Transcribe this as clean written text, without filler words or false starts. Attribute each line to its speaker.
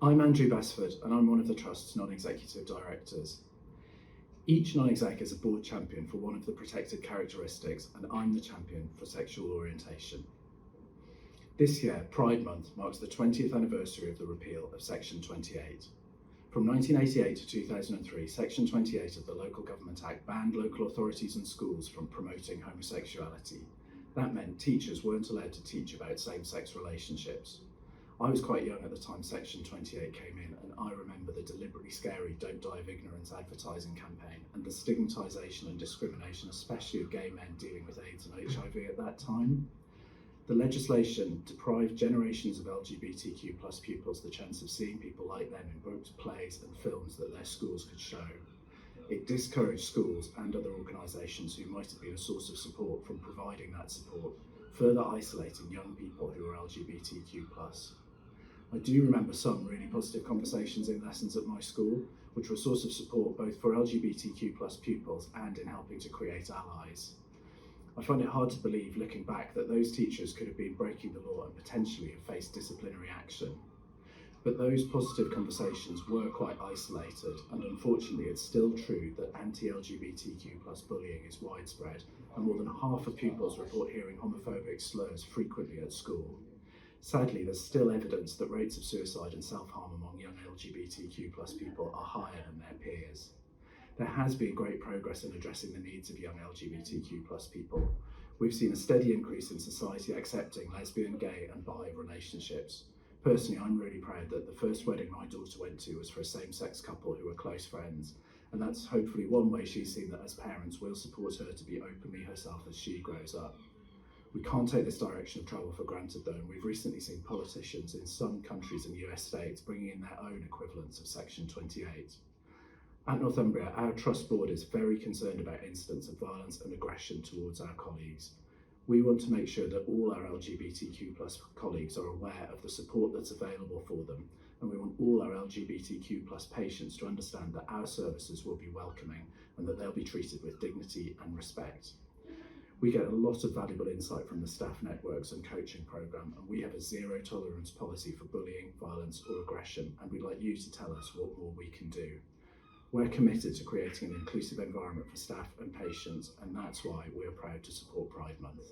Speaker 1: I'm Andrew Besford and I'm one of the Trust's non-executive directors. Each non-exec is a board champion for one of the protected characteristics, and I'm the champion for sexual orientation. This year, Pride Month marks the 20th anniversary of the repeal of Section 28. From 1988 to 2003, Section 28 of the Local Government Act banned local authorities and schools from promoting homosexuality. That meant teachers weren't allowed to teach about same-sex relationships. I was quite young at the time Section 28 came in, and I remember the deliberately scary Don't Die of Ignorance advertising campaign and the stigmatisation and discrimination, especially of gay men dealing with AIDS and HIV at that time. The legislation deprived generations of LGBTQ+ pupils the chance of seeing people like them in books, plays and films that their schools could show. It discouraged schools and other organisations who might have been a source of support from providing that support, further isolating young people who are LGBTQ+. I do remember some really positive conversations in lessons at my school, which were a source of support both for LGBTQ+ pupils and in helping to create allies. I find it hard to believe, looking back, that those teachers could have been breaking the law and potentially have faced disciplinary action. But those positive conversations were quite isolated, and unfortunately it's still true that anti-LGBTQ+ bullying is widespread, and more than half of pupils report hearing homophobic slurs frequently at school. Sadly, there's still evidence that rates of suicide and self-harm among young LGBTQ+ people are higher than their peers. There has been great progress in addressing the needs of young LGBTQ+ people. We've seen a steady increase in society accepting lesbian, gay and bi relationships. Personally, I'm really proud that the first wedding my daughter went to was for a same-sex couple who were close friends, and that's hopefully one way she's seen that as parents we'll support her to be openly herself as she grows up. We can't take this direction of travel for granted though, and we've recently seen politicians in some countries and US states bringing in their own equivalents of Section 28. At Northumbria, our Trust Board is very concerned about incidents of violence and aggression towards our colleagues. We want to make sure that all our LGBTQ+ colleagues are aware of the support that's available for them, and we want all our LGBTQ+ patients to understand that our services will be welcoming and that they'll be treated with dignity and respect. We get a lot of valuable insight from the staff networks and coaching programme, and we have a zero tolerance policy for bullying, violence or aggression, and we'd like you to tell us what more we can do. We're committed to creating an inclusive environment for staff and patients, and that's why we're proud to support Pride Month.